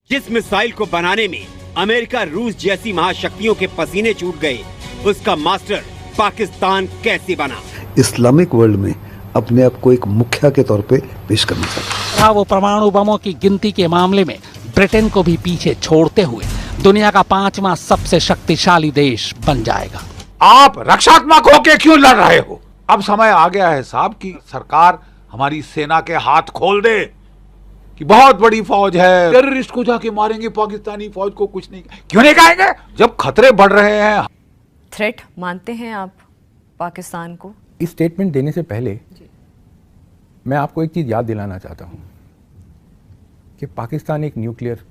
जिस मिसाइल को बनाने में अमेरिका रूस जैसी महाशक्तियों के पसीने छूट गए, उसका मास्टर पाकिस्तान कैसे बना? इस्लामिक वर्ल्ड में अपने आप को एक मुखिया के तौर पे पेश करना चाहता है। वो परमाणु बमों की गिनती के मामले में ब्रिटेन को भी पीछे छोड़ते हुए दुनिया का 5वां सबसे शक्तिशाली देश बन जाएगा। आप रक्षात्मक होके क्यों लड़ रहे हो? अब समय आ गया है साहब कि सरकार हमारी सेना के हाथ खोल दे कि बहुत बड़ी फौज है, टेररिस्ट को जाके मारेंगे, पाकिस्तानी फौज को कुछ नहीं। क्यों नहीं कहेंगे? जब खतरे बढ़ रहे हैं। थ्रेट मानते हैं आप पाकिस्तान को? इस स्टेटमेंट देने से पहले मैं आपको एक चीज याद दिलाना चाहता हूं कि पाकिस्तान एक न्यूक्लियर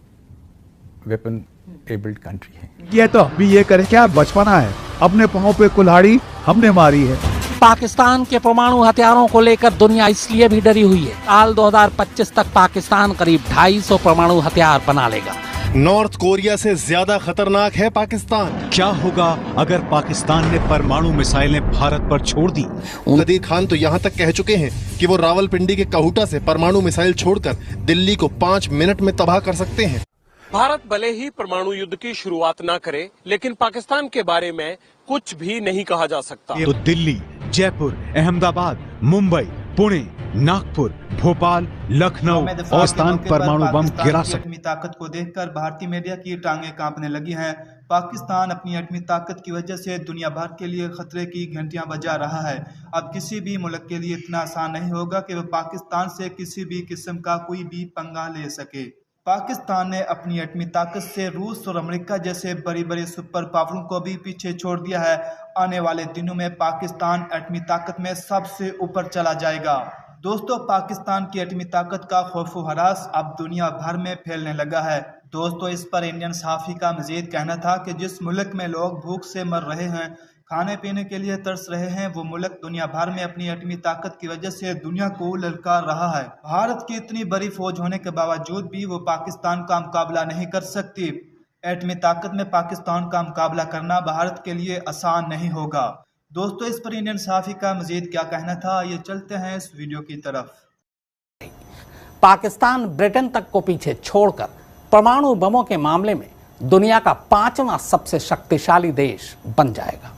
वेपन एबल्ड कंट्री है। ये तो अभी ये करे क्या, बचपना है, अपने पांव पे कुल्हाड़ी हमने मारी है। पाकिस्तान के परमाणु हथियारों को लेकर दुनिया इसलिए भी डरी हुई है। साल 2025 तक पाकिस्तान करीब 250 परमाणु हथियार बना लेगा। नॉर्थ कोरिया से ज्यादा खतरनाक है पाकिस्तान। क्या होगा अगर पाकिस्तान ने परमाणु मिसाइलें भारत पर छोड़ दी? कदीर खान तो यहाँ तक कह चुके हैं कि वो रावलपिंडी के कहूटा से परमाणु मिसाइल छोड़कर दिल्ली को 5 मिनट में तबाह कर सकते हैं। भारत भले ही परमाणु युद्ध की शुरुआत ना करे, लेकिन पाकिस्तान के बारे में कुछ भी नहीं कहा जा सकता। तो दिल्ली, जयपुर, अहमदाबाद, मुंबई, पुणे, नागपुर, भोपाल, लखनऊ पाकिस्तान परमाणु बम गिरा सकते। ताकत को देखकर भारतीय मीडिया की टांगें कांपने लगी हैं। पाकिस्तान अपनी एटमी ताकत की वजह से दुनिया भर के लिए खतरे की घंटियां बजा रहा है। अब किसी भी मुल्क के लिए इतना आसान नहीं होगा कि वह पाकिस्तान से किसी भी किस्म का कोई भी पंगा ले सके। पाकिस्तान ने अपनी एटमी ताकत से रूस और अमेरिका जैसे बड़ी बड़ी सुपर पावरों को भी पीछे छोड़ दिया है। आने वाले दिनों में पाकिस्तान एटमी ताकत में सबसे ऊपर चला जाएगा। दोस्तों, पाकिस्तान की एटमी ताकत का खौफ व हरास अब दुनिया भर में फैलने लगा है। दोस्तों, इस पर इंडियन सहाफ़ी का मजीद कहना था कि जिस मुल्क में लोग भूख से मर रहे हैं, खाने पीने के लिए तरस रहे हैं, वो मुल्क दुनिया भर में अपनी एटमी ताकत की वजह से दुनिया को ललकार रहा है। भारत की इतनी बड़ी फौज होने के बावजूद भी वो पाकिस्तान का मुकाबला नहीं कर सकती। एटमी ताकत में पाकिस्तान का मुकाबला करना भारत के लिए आसान नहीं होगा। दोस्तों, इस पर इंडियन सहाफ़ी का मजीद क्या कहना था, ये चलते हैं इस वीडियो की तरफ। पाकिस्तान ब्रिटेन तक को पीछे छोड़कर परमाणु बमों के मामले में दुनिया का 5वां सबसे शक्तिशाली देश बन जाएगा।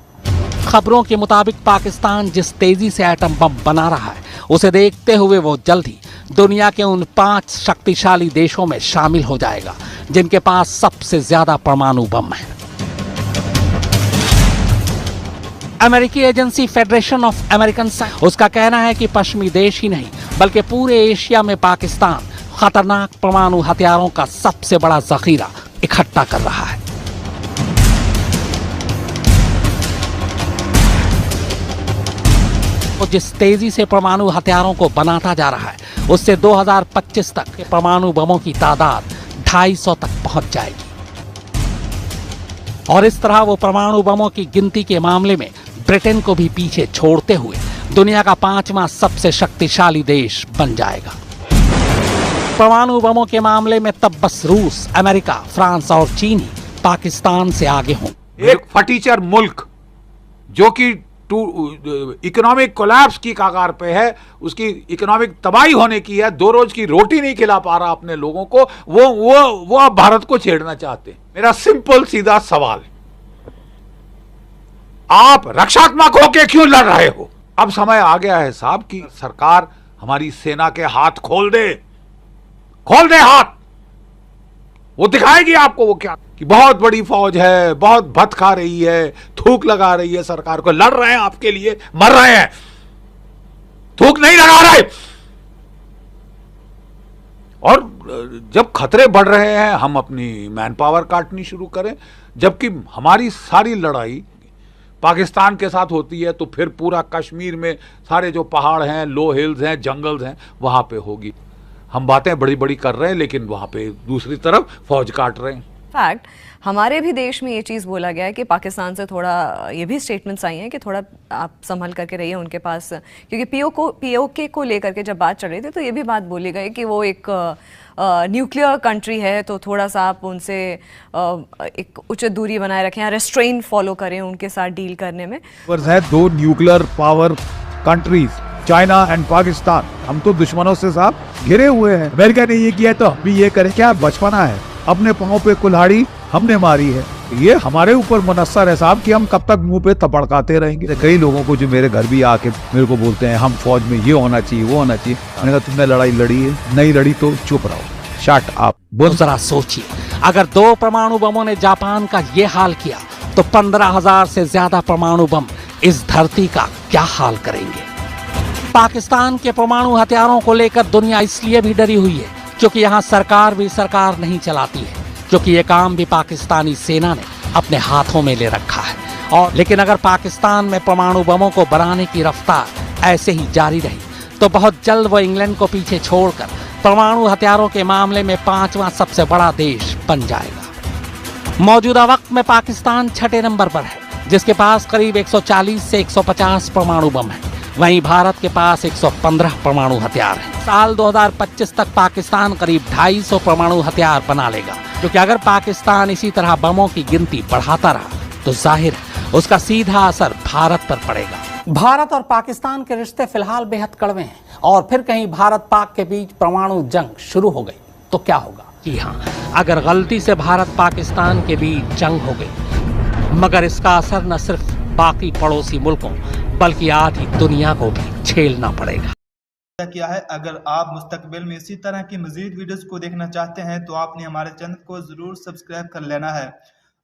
खबरों के मुताबिक पाकिस्तान जिस तेजी से एटम बम बना रहा है, उसे देखते हुए वो जल्द ही दुनिया के उन 5 शक्तिशाली देशों में शामिल हो जाएगा जिनके पास सबसे ज्यादा परमाणु बम है। अमेरिकी agency federation of American science, उसका कहना है कि पश्चिमी देश ही नहीं बल्कि पूरे एशिया में पाकिस्तान खतरनाक परमाणु हथियारों का सबसे बड़ा जखीरा इकट्ठा कर रहा है। तो जिस तेजी से परमाणु हथियारों को बनाता जा रहा है, उससे 2025 तक के परमाणु बमों की तादाद 250 तक पहुंच जाएगी। और इस तरह वो परमाणु बमों की गिनती के मामले में ब्रिटेन को भी पीछे छोड़ते हुए दुनिया का 5वां सबसे शक्तिशाली देश बन जाएगा। परमाणु बमों के मामले में तब बस रूस, अमेरिका, फ्रांस और चीन ही पाकिस्तान से आगे हों। एक फटीचर मुल्क जो कि इकोनॉमिक कोलैप्स की कगार पे है, उसकी इकोनॉमिक तबाही होने की है, 2 रोज की रोटी नहीं खिला पा रहा अपने लोगों को, वो अब भारत को छेड़ना चाहते हैं। मेरा सिंपल सीधा सवाल, आप रक्षात्मक होके क्यों लड़ रहे हो? अब समय आ गया है साहब कि सरकार हमारी सेना के हाथ खोल दे हाथ। वो दिखाएगी आपको वो क्या, कि बहुत बड़ी फौज है, बहुत भत खा रही है, थूक लगा रही है सरकार को। लड़ रहे हैं आपके लिए, मर रहे हैं, थूक नहीं लगा रहे। और जब खतरे बढ़ रहे हैं, हम अपनी मैन पावर काटनी शुरू करें, जबकि हमारी सारी लड़ाई पाकिस्तान के साथ होती है, तो फिर पूरा कश्मीर में सारे जो पहाड़ हैं, लो हिल्स हैं, जंगल्स हैं, वहां पे होगी। हम बातें बड़ी बड़ी कर रहे हैं, लेकिन वहां पे दूसरी तरफ फौज काट रहे हैं। फैक्ट, हमारे भी देश में ये चीज़ बोला गया है कि पाकिस्तान से थोड़ा ये भी स्टेटमेंट्स आई हैं कि थोड़ा आप संभल करके रहिए उनके पास, क्योंकि पीओके को लेकर के जब बात चल रही थी तो ये भी बात बोली गई कि वो एक न्यूक्लियर कंट्री है, तो थोड़ा सा आप उनसे एक उचित दूरी बनाए रखें या रेस्ट्रेन फॉलो करें उनके साथ डील करने में। है 2 nuclear power countries, China and Pakistan. हम तो दुश्मनों से साहब घिरे हुए हैं। अमेरिका ने ये किया तो अभी ये करे क्या, बचपना है, अपने पाँव पे कुल्हाड़ी हमने मारी है। ये हमारे ऊपर मुनस्सर है साहब कि हम कब तक मुंह पे तपड़काते रहेंगे। कई लोगों को जो मेरे घर भी आके मेरे को बोलते हैं हम फौज में ये होना चाहिए वो होना चाहिए। मैंने कहा तुमने लड़ाई लड़ी है, नहीं लड़ी तो चुप रहो, शट अप। तो जरा सोचिए, अगर 2 परमाणु बमों ने जापान का ये हाल किया तो 15,000 से ज्यादा परमाणु बम इस धरती का क्या हाल करेंगे। पाकिस्तान के परमाणु हथियारों को लेकर दुनिया इसलिए भी डरी हुई है क्योंकि यहाँ सरकार भी सरकार नहीं चलाती है, क्योंकि ये काम भी पाकिस्तानी सेना ने अपने हाथों में ले रखा है। और लेकिन अगर पाकिस्तान में परमाणु बमों को बनाने की रफ्तार ऐसे ही जारी रही तो बहुत जल्द वो इंग्लैंड को पीछे छोड़कर परमाणु हथियारों के मामले में 5वां सबसे बड़ा देश बन जाएगा। मौजूदा वक्त में पाकिस्तान 6ठे नंबर पर है, जिसके पास करीब 140 से 150 परमाणु बम है। वहीं भारत के पास 115 परमाणु हथियार हैं। साल 2025 तक पाकिस्तान करीब 250 परमाणु हथियार बना लेगा, क्योंकि अगर पाकिस्तान इसी तरह बमों की गिनती बढ़ाता रहा तो जाहिर है उसका सीधा असर भारत पर पड़ेगा। भारत और पाकिस्तान के रिश्ते फिलहाल बेहद कड़वे हैं और फिर कहीं भारत पाक के बीच परमाणु जंग शुरू हो गई तो क्या होगा। जी हाँ, अगर गलती से भारत पाकिस्तान के बीच जंग हो गई, मगर इसका असर न सिर्फ बाकी पड़ोसी मुल्कों बल्कि आधी दुनिया को भी झेलना पड़ेगा। किया है। अगर आप मुस्तकबिल में इसी तरह की मजीद वीडियोस को देखना चाहते हैं तो आपने हमारे चैनल को जरूर सब्सक्राइब कर लेना है।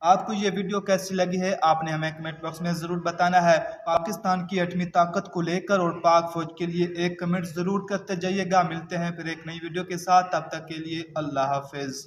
आपको ये वीडियो कैसी लगी है आपने हमें कमेंट बॉक्स में जरूर बताना है। पाकिस्तान की 8वीं ताकत को लेकर और पाक फौज के लिए एक कमेंट जरूर करते जाइएगा। मिलते हैं फिर एक नई वीडियो के साथ, तब तक के लिए अल्लाह हाफिज।